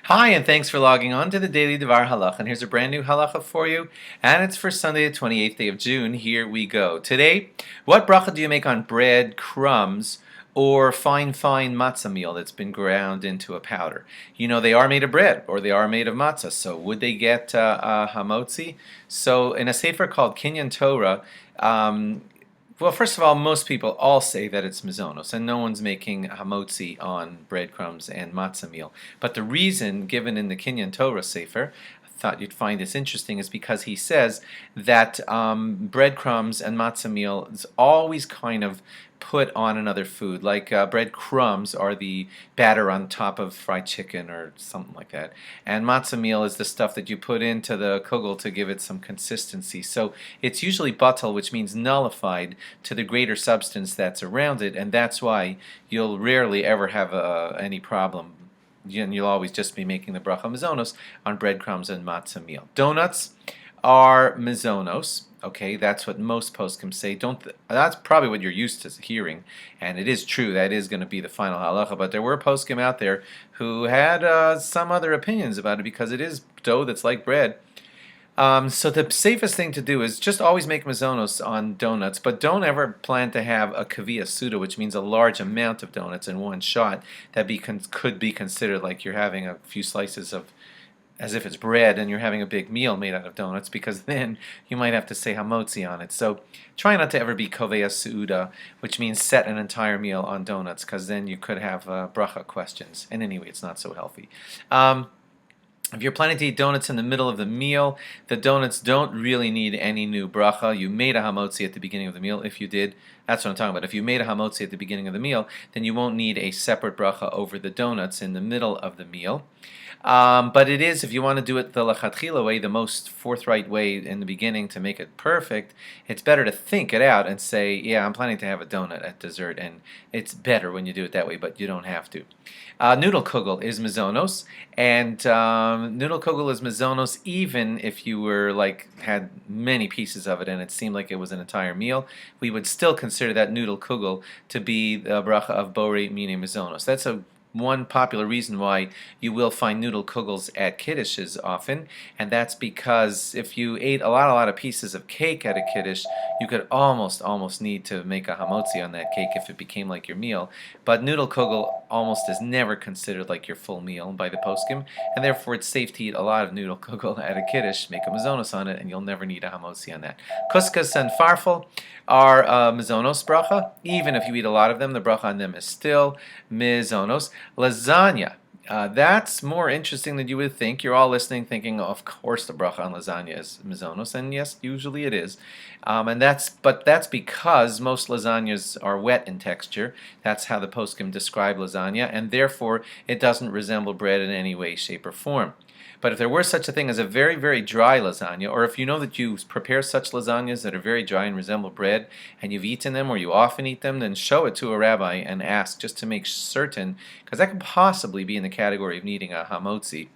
Hi, and thanks for logging on to the Daily DVAR halacha. And here's a brand new halacha for you, and it's for Sunday, the 28th day of June. Here we go. Today, what bracha do you make on bread, crumbs, or fine matzah meal that's been ground into a powder? You know, they are made of bread, or they are made of matzah, so would they get hamotzi? So in a sefer called Kinyan Torah, well, first of all, most people all say that it's Mezonos, and no one's making hamotzi on breadcrumbs and matzah meal. But the reason given in the Kinyan Torah Sefer, I thought you'd find this interesting, is because he says that breadcrumbs and matzah meal is always kind of put on another food. Like breadcrumbs are the batter on top of fried chicken or something like that. And matzah meal is the stuff that you put into the kugel to give it some consistency. So it's usually batal, which means nullified, to the greater substance that's around it, and that's why you'll rarely ever have any problem. You'll always just be making the bracha mezonos on breadcrumbs and matzah meal. Donuts are mezonos. Okay, that's what most poskim say. That's probably what you're used to hearing, and it is true. That is going to be the final halacha. But there were poskim out there who had some other opinions about it because it is dough that's like bread. So the safest thing to do is just always make mezonos on donuts, but don't ever plan to have a kaviyah suda, which means a large amount of donuts in one shot. That could be considered like you're having a few slices of, as if it's bread, and you're having a big meal made out of donuts, because then you might have to say hamotzi on it. So try not to ever be kaviyah suda, which means set an entire meal on donuts, because then you could have bracha questions. And anyway, it's not so healthy. If you're planning to eat donuts in the middle of the meal, the donuts don't really need any new bracha. You made a hamotzi at the beginning of the meal. If you did, that's what I'm talking about. If you made a hamotzi at the beginning of the meal, then you won't need a separate bracha over the donuts in the middle of the meal. But it is, if you want to do it the lechatchila way, the most forthright way in the beginning to make it perfect, it's better to think it out and say, yeah, I'm planning to have a donut at dessert, and it's better when you do it that way, but you don't have to. Noodle kugel is mezonos, and noodle kugel is mezonos even if you were had many pieces of it and it seemed like it was an entire meal. We would still consider that noodle kugel to be the bracha of borei mine mezonos. That's one popular reason why you will find noodle kugels at kiddushes often, and that's because if you ate a lot of pieces of cake at a kiddush, you could almost need to make a hamotzi on that cake if it became like your meal. But noodle kugel almost is never considered like your full meal by the poskim, and therefore it's safe to eat a lot of noodle kugel at a kiddush, make a mezonos on it, and you'll never need a hamotzi on that. Kuskus and farfel are mezonos bracha. Even if you eat a lot of them, the bracha on them is still mezonos. Lasagna. That's more interesting than you would think. You're all listening thinking, of course the bracha on lasagna is mezonos, and yes, usually it is. But that's because most lasagnas are wet in texture. That's how the poskim describe lasagna, and therefore it doesn't resemble bread in any way, shape, or form. But if there were such a thing as a very dry lasagna, or if you know that you prepare such lasagnas that are very dry and resemble bread, and you've eaten them or you often eat them, then show it to a rabbi and ask just to make certain, because that could possibly be in the category of needing a hamotzi.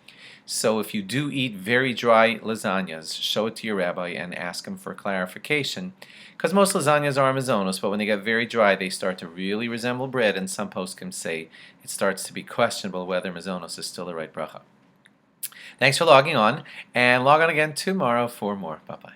So if you do eat very dry lasagnas, show it to your rabbi and ask him for clarification, because most lasagnas are mezonos, but when they get very dry, they start to really resemble bread, and some poskim say it starts to be questionable whether mezonos is still the right bracha. Thanks for logging on, and log on again tomorrow for more. Bye-bye.